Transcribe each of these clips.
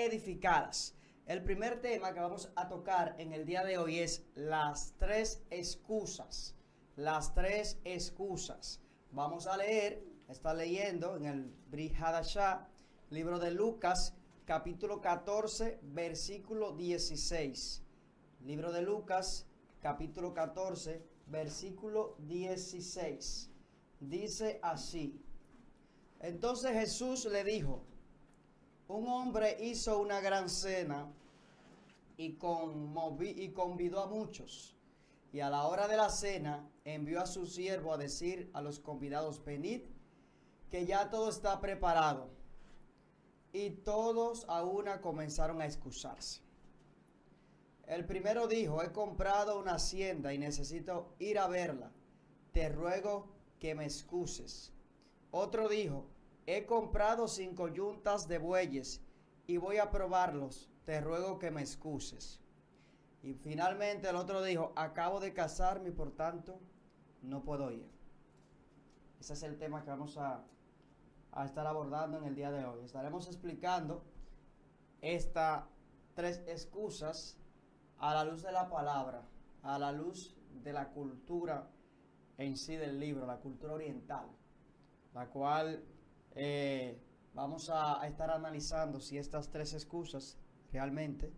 edificadas. El primer tema que vamos a tocar en el día de hoy es las tres excusas. Las tres excusas. Vamos a leer, está leyendo en el Brit Hadashah, libro de Lucas, capítulo 14, versículo 16. Libro de Lucas, capítulo 14, versículo 16. Dice así: Entonces Jesús le dijo: un hombre hizo una gran cena y convidó a muchos. Y a la hora de la cena envió a su siervo a decir a los convidados: venid, que ya todo está preparado. Y todos a una comenzaron a excusarse. El primero dijo: he comprado una hacienda y necesito ir a verla. Te ruego que me excuses. Otro dijo: he comprado 5 yuntas de bueyes y voy a probarlos. Te ruego que me excuses. Y finalmente el otro dijo: acabo de casarme y por tanto no puedo ir. Ese es el tema que vamos a estar abordando en el día de hoy. Estaremos explicando estas 3 excusas a la luz de la palabra, a la luz de la cultura en sí del libro, la cultura oriental, la cual vamos a estar analizando si estas 3 excusas realmente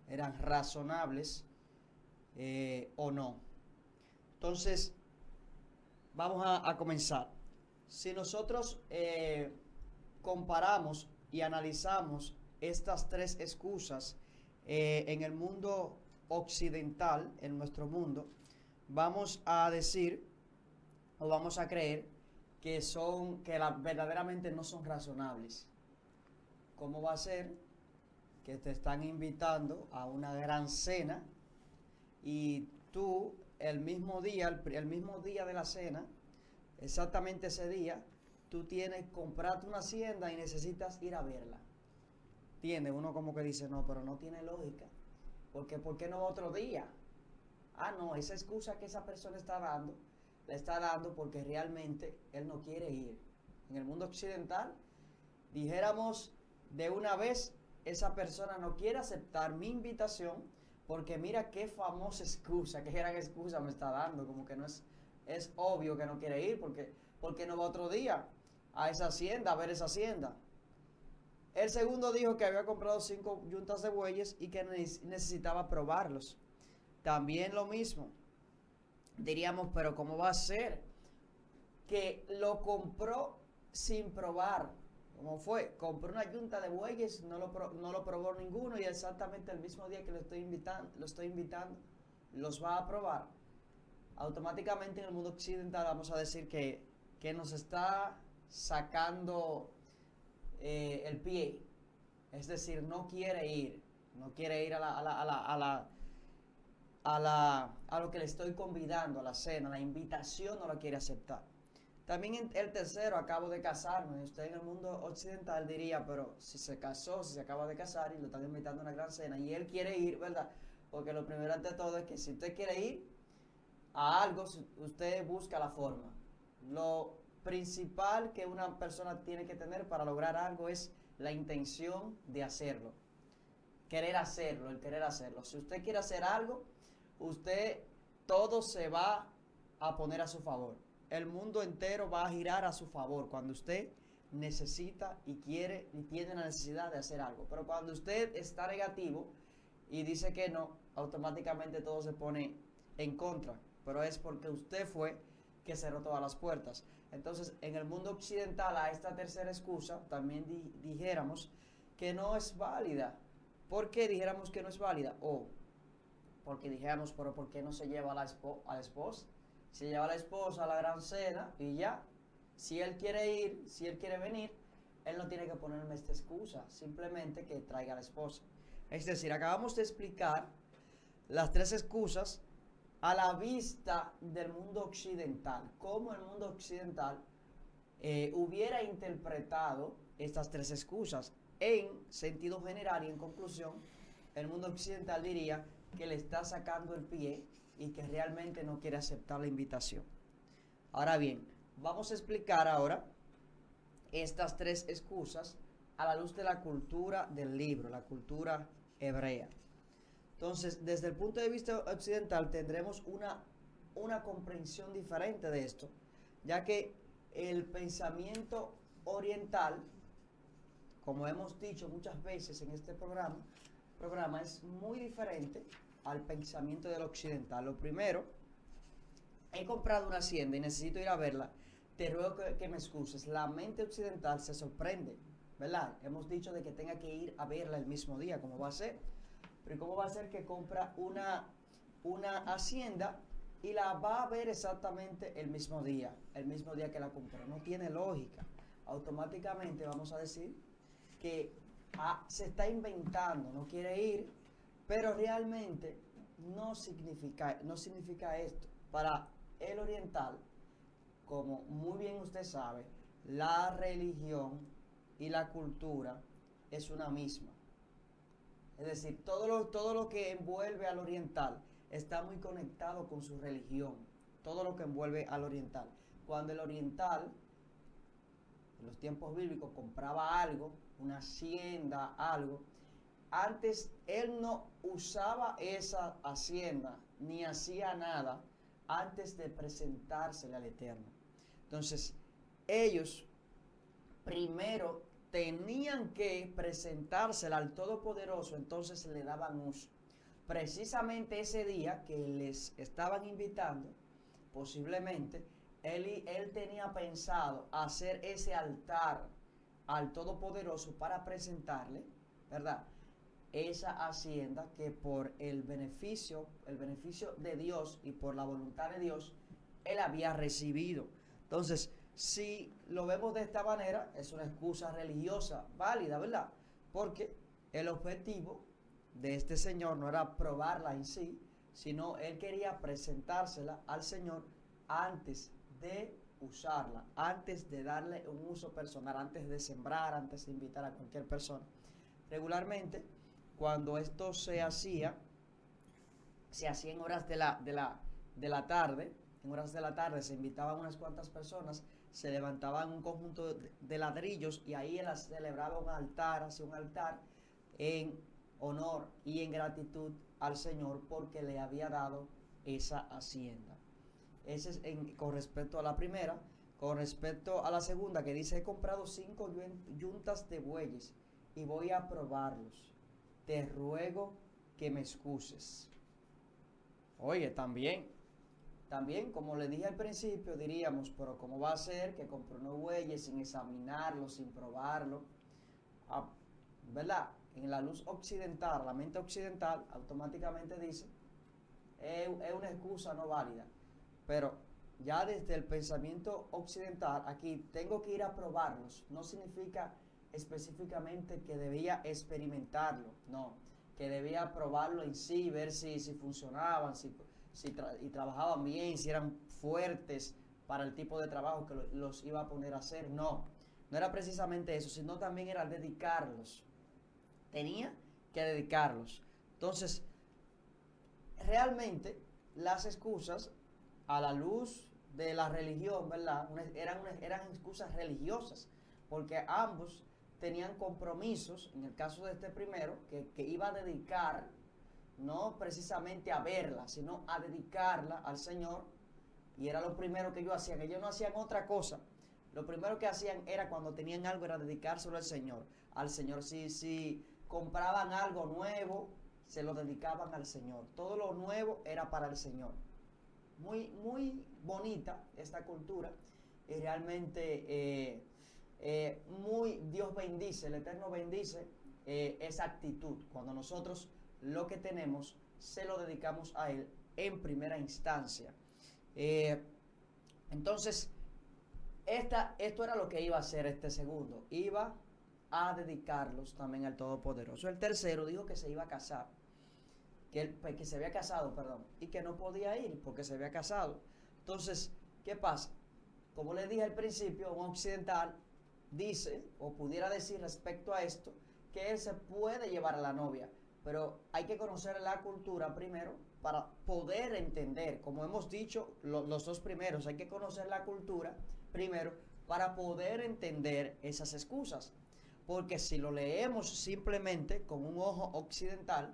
eran razonables o no. Entonces, vamos a comenzar. Si nosotros comparamos y analizamos estas 3 excusas en el mundo occidental, en nuestro mundo, vamos a decir o vamos a creer que verdaderamente no son razonables. ¿Cómo va a ser que te están invitando a una gran cena y tú el mismo día de la cena, exactamente ese día, tú comprarte una hacienda y necesitas ir a verla? ¿Entiendes? Uno como que dice: no, pero no tiene lógica. Porque ¿por qué no otro día? No, esa excusa que esa persona la está dando porque realmente él no quiere ir. En el mundo occidental, dijéramos de una vez: esa persona no quiere aceptar mi invitación porque mira qué famosa excusa, qué gran excusa me está dando. Como que no es obvio que no quiere ir porque no va otro día a esa hacienda, a ver esa hacienda. El segundo dijo que había comprado 5 yuntas de bueyes y que necesitaba probarlos. También lo mismo. Diríamos: pero ¿cómo va a ser que lo compró sin probar? ¿Cómo fue? Compró una yunta de bueyes, no lo probó ninguno y exactamente el mismo día que lo estoy invitando, los va a probar. Automáticamente en el mundo occidental vamos a decir que nos está sacando el pie. Es decir, no quiere ir a lo que le estoy convidando, a la cena, la invitación no la quiere aceptar. También el tercero: acabo de casarme. Usted en el mundo occidental diría: pero si se casó, si se acaba de casar y lo están invitando a una gran cena y él quiere ir, ¿verdad? Porque lo primero ante todo es que si usted quiere ir a algo, usted busca la forma. Lo principal que una persona tiene que tener para lograr algo es la intención de hacerlo. El querer hacerlo. Si usted quiere hacer algo, todo se va a poner a su favor. El mundo entero va a girar a su favor cuando usted necesita y quiere y tiene la necesidad de hacer algo. Pero cuando usted está negativo y dice que no, automáticamente todo se pone en contra. Pero es porque usted fue que cerró todas las puertas. Entonces, en el mundo occidental, a esta tercera excusa también dijéramos que no es válida. ¿Por qué dijéramos que no es válida? Porque dijéramos: pero ¿por qué no se lleva a la esposa? Se lleva a la esposa a la gran cena y ya. Si él quiere ir, si él quiere venir, él no tiene que ponerme esta excusa, simplemente que traiga a la esposa. Es decir, acabamos de explicar las 3 excusas a la vista del mundo occidental. Cómo el mundo occidental hubiera interpretado estas 3 excusas. En sentido general y en conclusión, el mundo occidental diría que le está sacando el pie y que realmente no quiere aceptar la invitación. Ahora bien, vamos a explicar ahora estas 3 excusas a la luz de la cultura del libro, la cultura hebrea. Entonces, desde el punto de vista occidental tendremos una comprensión diferente de esto, ya que el pensamiento oriental, como hemos dicho muchas veces en este programa es muy diferente al pensamiento del occidental. Lo primero, he comprado una hacienda y necesito ir a verla, te ruego que me excuses. La mente occidental se sorprende, ¿verdad? Hemos dicho de que tenga que ir a verla el mismo día, ¿cómo va a ser? Pero ¿cómo va a ser que compra una hacienda y la va a ver exactamente el mismo día que la compró? No tiene lógica. Automáticamente vamos a decir que se está inventando, no quiere ir, pero realmente no significa esto. Para el oriental, como muy bien usted sabe, la religión y la cultura es una misma. Es decir, todo lo que envuelve al oriental está muy conectado con su religión. Todo lo que envuelve al oriental. Cuando el oriental, en los tiempos bíblicos, compraba algo, una hacienda, algo, antes él no usaba esa hacienda ni hacía nada antes de presentársele al Eterno. Entonces, ellos primero tenían que presentársela al Todopoderoso, entonces le daban uso. Precisamente ese día que les estaban invitando, posiblemente, él tenía pensado hacer ese altar al Todopoderoso para presentarle, ¿verdad?, esa hacienda que por el beneficio de Dios y por la voluntad de Dios, él había recibido. Entonces, si lo vemos de esta manera, es una excusa religiosa válida, ¿verdad? Porque el objetivo de este señor no era probarla en sí, sino él quería presentársela al Señor antes de usarla, antes de darle un uso personal, antes de sembrar, antes de invitar a cualquier persona. Regularmente, cuando esto se hacía en horas de la tarde. En horas de la tarde se invitaban unas cuantas personas, se levantaban un conjunto de ladrillos y ahí él celebraba un altar, hacía un altar en honor y en gratitud al Señor porque le había dado esa hacienda. Ese es con respecto a la primera. Con respecto a la segunda, que dice: he comprado 5 yuntas de bueyes y voy a probarlos. Te ruego que me excuses. Oye, también, como le dije al principio, diríamos, pero ¿cómo va a ser que compró unos bueyes sin examinarlo, sin probarlo? ¿Verdad? En la luz occidental, la mente occidental automáticamente dice, es una excusa no válida. Pero ya desde el pensamiento occidental, aquí tengo que ir a probarlos, no significa específicamente que debía experimentarlo, no, que debía probarlo en sí, ver si funcionaban, y trabajaban bien, si eran fuertes para el tipo de trabajo que los iba a poner a hacer. No era precisamente eso, sino también era dedicarlos. Tenía que dedicarlos. Entonces, realmente las excusas a la luz de la religión, ¿verdad?, eran excusas religiosas, porque ambos tenían compromisos. En el caso de este primero, que iba a dedicar, no precisamente a verla, sino a dedicarla al Señor, y era lo primero que ellos hacían. Ellos no hacían otra cosa. Lo primero que hacían era, cuando tenían algo, era dedicárselo al Señor. Si compraban algo nuevo, se lo dedicaban al Señor. Todo lo nuevo era para el Señor. Muy, muy bonita esta cultura, y realmente muy Dios bendice, el Eterno bendice esa actitud, cuando nosotros lo que tenemos se lo dedicamos a Él en primera instancia. Entonces, esto era lo que iba a hacer este segundo. Iba a dedicarlos también al Todopoderoso. El tercero dijo que se iba a casar, que se había casado, y que no podía ir porque se había casado. Entonces, ¿qué pasa? Como les dije al principio, un occidental dice, o pudiera decir respecto a esto, que él se puede llevar a la novia, pero hay que conocer la cultura primero para poder entender. Como hemos dicho, los dos primeros, hay que conocer la cultura primero para poder entender esas excusas. porque si lo leemos simplemente con un ojo occidental,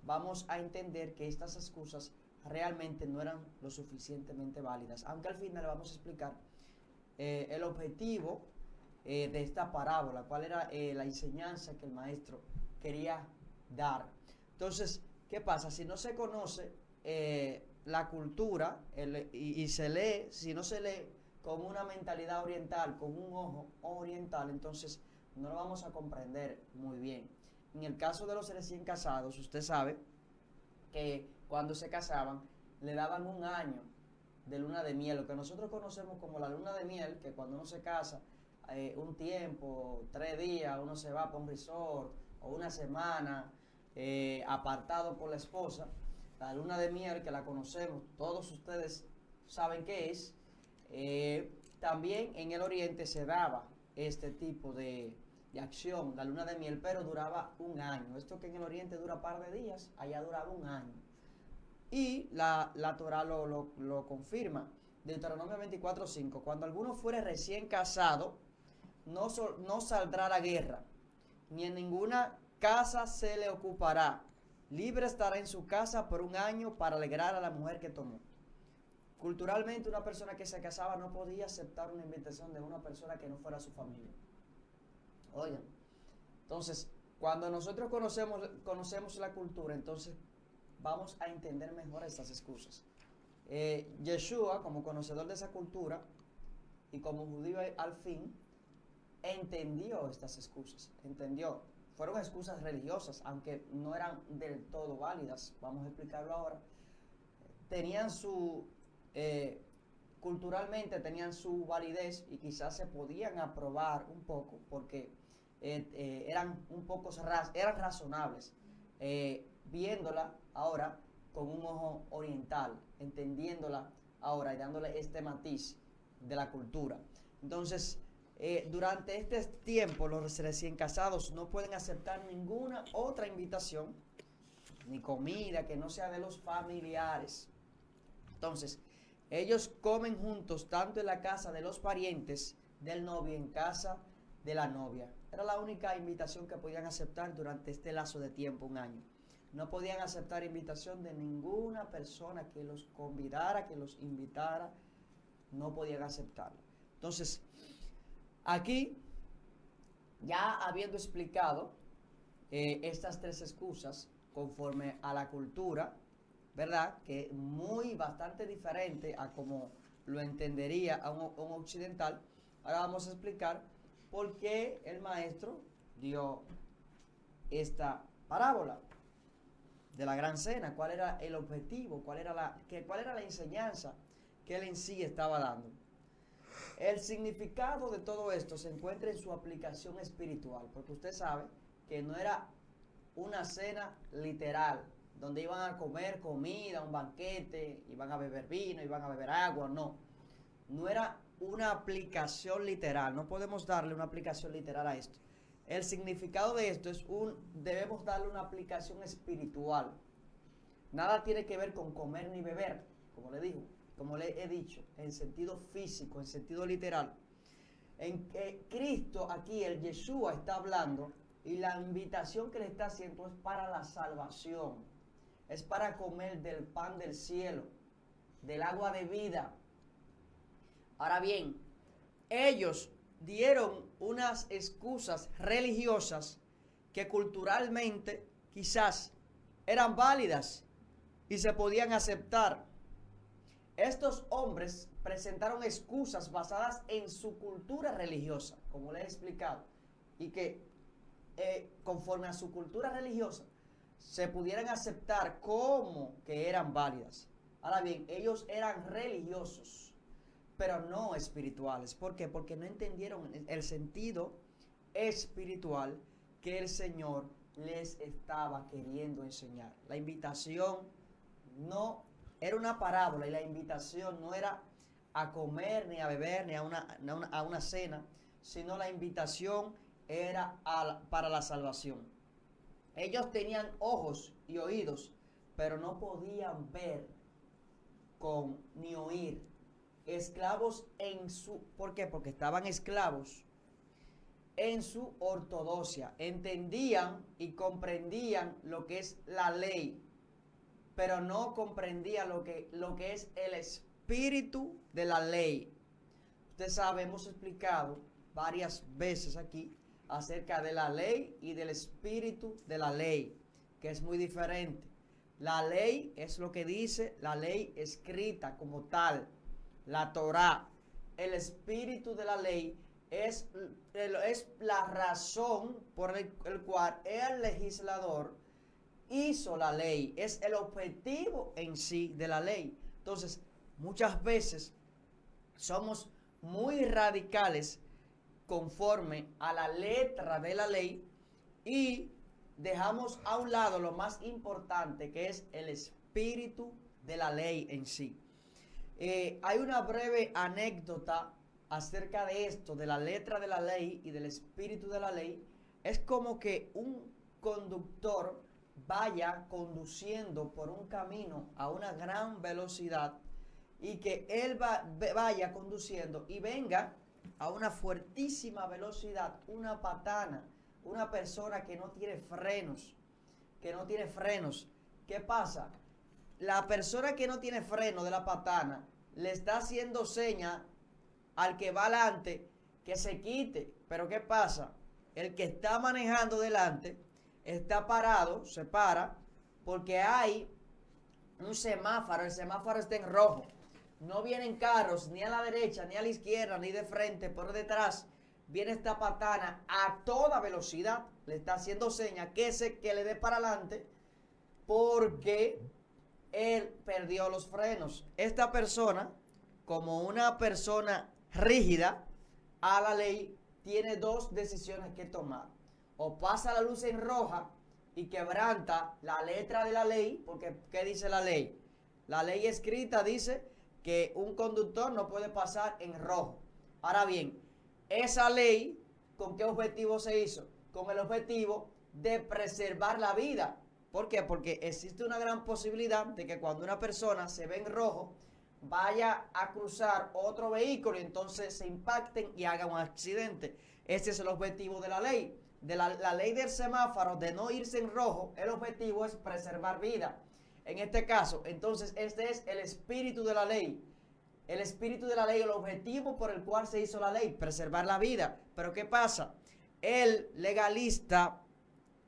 vamos a entender que estas excusas realmente no eran lo suficientemente válidas, aunque al final vamos a explicar el objetivo de esta parábola, cuál era la enseñanza que el maestro quería dar. Entonces, ¿qué pasa? Si no se conoce la cultura y se lee, si no se lee con una mentalidad oriental, con un ojo oriental, entonces no lo vamos a comprender muy bien. En el caso de los recién casados, usted sabe que cuando se casaban le daban un año de luna de miel, lo que nosotros conocemos como la luna de miel, que cuando uno se casa, un tiempo, 3 días, uno se va para un resort o una semana apartado por la esposa. La luna de miel, que la conocemos, todos ustedes saben qué es. También en el oriente se daba este tipo de acción, la luna de miel, pero duraba un año. Esto que en el oriente dura un par de días, allá duraba un año. Y la Torah lo confirma. Deuteronomio 24:5, cuando alguno fuere recién casado, no saldrá a la guerra, ni en ninguna casa se le ocupará. Libre estará en su casa por un año para alegrar a la mujer que tomó. Culturalmente, una persona que se casaba no podía aceptar una invitación de una persona que no fuera su familia. Oigan, entonces, cuando nosotros conocemos la cultura, entonces vamos a entender mejor estas excusas. Yeshua, como conocedor de esa cultura y como judío al fin, entendió estas excusas, fueron excusas religiosas, aunque no eran del todo válidas, vamos a explicarlo ahora. Tenían culturalmente tenían su validez y quizás se podían aprobar un poco porque eran eran razonables, viéndola ahora con un ojo oriental, entendiéndola ahora y dándole este matiz de la cultura. Entonces, durante este tiempo los recién casados no pueden aceptar ninguna otra invitación ni comida que no sea de los familiares. Entonces, ellos comen juntos tanto en la casa de los parientes del novio y en casa de la novia. Era la única invitación que podían aceptar durante este lazo de tiempo, un año. No podían aceptar invitación de ninguna persona que los convidara, que los invitara. No podían aceptarlo. Entonces, aquí, ya habiendo explicado estas 3 excusas conforme a la cultura, ¿verdad? Que es bastante diferente a como lo entendería a un occidental. Ahora vamos a explicar por qué el maestro dio esta parábola de la gran cena, cuál era el objetivo, cuál era la enseñanza que él en sí estaba dando. El significado de todo esto se encuentra en su aplicación espiritual, porque usted sabe que no era una cena literal, donde iban a comer comida, un banquete, iban a beber vino, iban a beber agua, no. No era una aplicación literal, no podemos darle una aplicación literal a esto. El significado de esto debemos darle una aplicación espiritual. Nada tiene que ver con comer ni beber, como le he dicho, en sentido físico, en sentido literal. En que Cristo aquí, el Yeshua, está hablando y la invitación que le está haciendo es para la salvación. Es para comer del pan del cielo, del agua de vida. Ahora bien, ellos dieron unas excusas religiosas que culturalmente quizás eran válidas y se podían aceptar. Estos hombres presentaron excusas basadas en su cultura religiosa, como les he explicado, y que conforme a su cultura religiosa se pudieran aceptar como que eran válidas. Ahora bien, ellos eran religiosos, pero no espirituales. ¿Por qué? Porque no entendieron el sentido espiritual que el Señor les estaba queriendo enseñar. La invitación no era una parábola y la invitación no era a comer, ni a beber, ni a una cena, sino la invitación era para la salvación. Ellos tenían ojos y oídos, pero no podían ver ni oír. Esclavos ¿por qué? Porque estaban esclavos en su ortodoxia. Entendían y comprendían lo que es la ley, pero no comprendían lo que es el espíritu de la ley. Usted sabe, hemos explicado varias veces aquí acerca de la ley y del espíritu de la ley, que es muy diferente. La ley es lo que dice la ley escrita como tal, la Torá. El espíritu de la ley es la razón por el cual el legislador hizo la ley, es el objetivo en sí de la ley. Entonces, muchas veces somos muy radicales conforme a la letra de la ley y dejamos a un lado lo más importante, que es el espíritu de la ley en sí. Hay una breve anécdota acerca de esto, de la letra de la ley y del espíritu de la ley. Es como que un conductor vaya conduciendo por un camino a una gran velocidad y que él vaya conduciendo y venga a una fuertísima velocidad una patana, una persona que no tiene frenos, ¿Qué pasa? La persona que no tiene freno de la patana le está haciendo seña al que va adelante que se quite. Pero ¿qué pasa? El que está manejando delante está parado, se para, porque hay un semáforo, el semáforo está en rojo. No vienen carros ni a la derecha, ni a la izquierda, ni de frente, por detrás. Viene esta patana a toda velocidad, le está haciendo seña que le dé para adelante, porque él perdió los frenos. Esta persona, como una persona rígida a la ley, tiene dos decisiones que tomar. O pasa la luz en roja y quebranta la letra de la ley, porque ¿qué dice la ley? La ley escrita dice que un conductor no puede pasar en rojo. Ahora bien, esa ley, ¿con qué objetivo se hizo? Con el objetivo de preservar la vida. ¿Por qué? Porque existe una gran posibilidad de que cuando una persona se ve en rojo, vaya a cruzar otro vehículo y entonces se impacten y hagan un accidente. Ese es el objetivo de la ley. De la ley del semáforo, de no irse en rojo, el objetivo es preservar vida. En este caso, entonces, este es el espíritu de la ley. El espíritu de la ley, el objetivo por el cual se hizo la ley, preservar la vida. Pero ¿qué pasa? El legalista,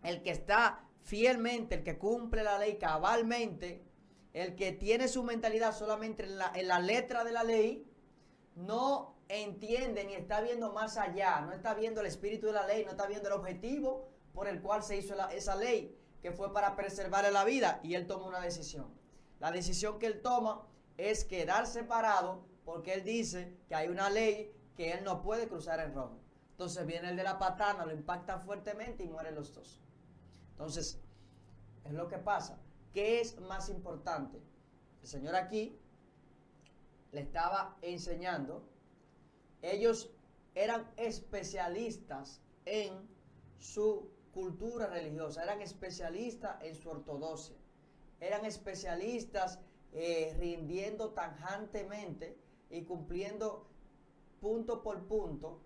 el que está fielmente, el que cumple la ley cabalmente, el que tiene su mentalidad solamente en la letra de la ley, no entiende ni está viendo más allá, no está viendo el espíritu de la ley, no está viendo el objetivo por el cual se hizo esa ley, que fue para preservarle la vida, y él toma una decisión. La decisión que él toma es quedarse parado porque él dice que hay una ley que él no puede cruzar en rojo. Entonces viene el de la patana, lo impacta fuertemente y mueren los dos. Entonces, es lo que pasa. ¿Qué es más importante? El Señor aquí le estaba enseñando. Ellos eran especialistas en su cultura religiosa, eran especialistas en su ortodoxia, eran especialistas rindiendo tajantemente y cumpliendo punto por punto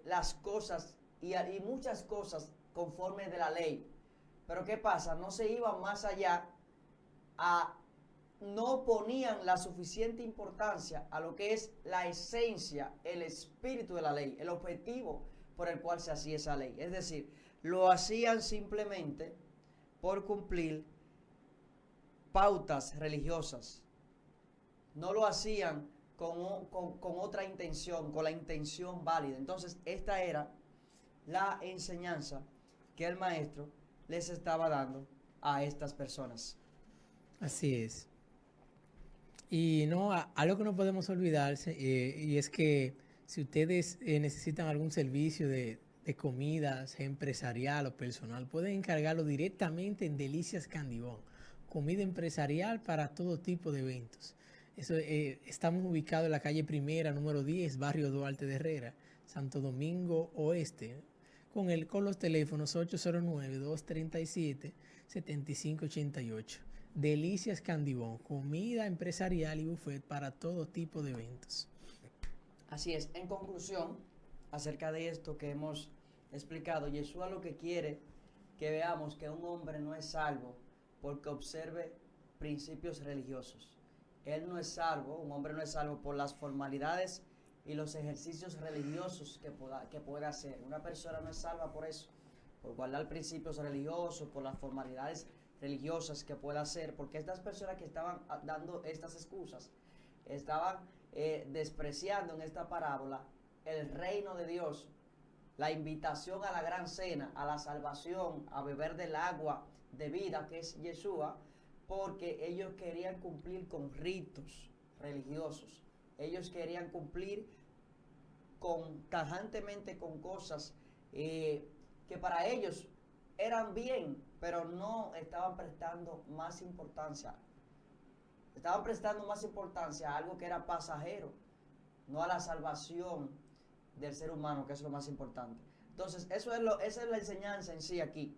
las cosas y muchas cosas conforme de la ley. Pero ¿qué pasa? No se iban más allá, no ponían la suficiente importancia a lo que es la esencia, el espíritu de la ley, el objetivo por el cual se hacía esa ley. Es decir, lo hacían simplemente por cumplir pautas religiosas. No lo hacían con otra intención, con la intención válida. Entonces, esta era la enseñanza que el maestro les estaba dando a estas personas. Así es. Y no, algo que no podemos olvidarse, y es que si ustedes necesitan algún servicio de comidas empresarial o personal, pueden encargarlo directamente en Delicias Candibón. Comida empresarial para todo tipo de eventos. Estamos ubicados en la calle Primera, número 10, barrio Duarte de Herrera, Santo Domingo Oeste, con los teléfonos 809-237-7588. Delicias Candibón, comida empresarial y buffet para todo tipo de eventos. Así es. En conclusión, acerca de esto que hemos explicado. Yeshua lo que quiere que veamos que un hombre no es salvo porque observe principios religiosos. Él no es salvo, un hombre no es salvo por las formalidades y los ejercicios religiosos que pueda hacer. Una persona no es salva por eso, por guardar principios religiosos, por las formalidades religiosas que pueda hacer, porque estas personas que estaban dando estas excusas estaban despreciando en esta parábola el reino de Dios, la invitación a la gran cena, a la salvación, a beber del agua de vida que es Yeshua, porque ellos querían cumplir con ritos religiosos. Ellos querían cumplir tajantemente con cosas que para ellos eran bien, pero no estaban prestando más importancia. Estaban prestando más importancia a algo que era pasajero, no a la salvación del ser humano, que es lo más importante. Entonces, esa es la enseñanza en sí aquí,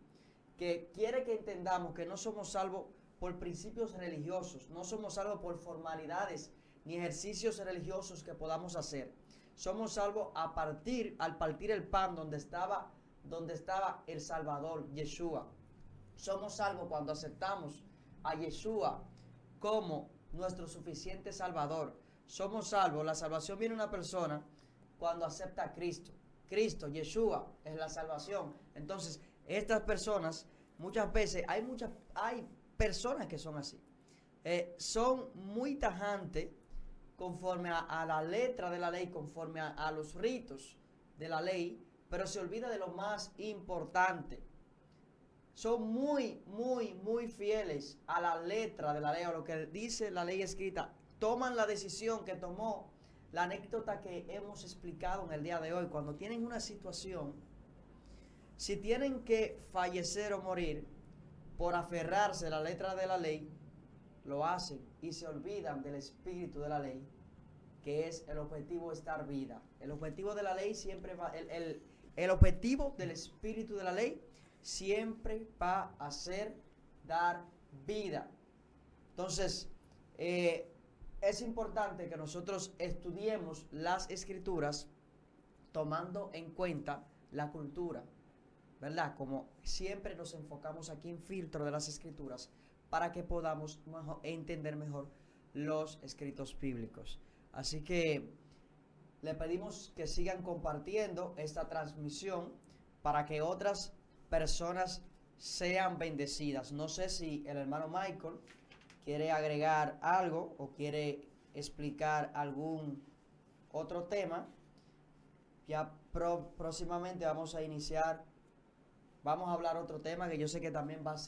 que quiere que entendamos que no somos salvos por principios religiosos, no somos salvos por formalidades ni ejercicios religiosos que podamos hacer. Somos salvos al partir el pan donde estaba el Salvador, Yeshua. Somos salvos cuando aceptamos a Yeshua como nuestro suficiente Salvador. Somos salvos, la salvación viene a una persona cuando acepta a Cristo. Cristo, Yeshua, es la salvación. Entonces, estas personas, muchas veces, hay personas que son así. Son muy tajantes conforme a la letra de la ley, conforme a los ritos de la ley, pero se olvida de lo más importante. Son muy, muy, muy fieles a la letra de la ley, a lo que dice la ley escrita. Toman la decisión que tomó la anécdota que hemos explicado en el día de hoy. Cuando tienen una situación, si tienen que fallecer o morir por aferrarse a la letra de la ley, lo hacen y se olvidan del espíritu de la ley, que es el objetivo es dar vida. El objetivo de la ley siempre va, el objetivo del espíritu de la ley siempre va a ser dar vida. Entonces, es importante que nosotros estudiemos las escrituras tomando en cuenta la cultura, ¿verdad? Como siempre nos enfocamos aquí en Filtro de las Escrituras para que podamos entender mejor los escritos bíblicos. Así que le pedimos que sigan compartiendo esta transmisión para que otras personas sean bendecidas. No sé si el hermano Michael quiere agregar algo o quiere explicar algún otro tema. Ya próximamente vamos a hablar otro tema que yo sé que también va a ser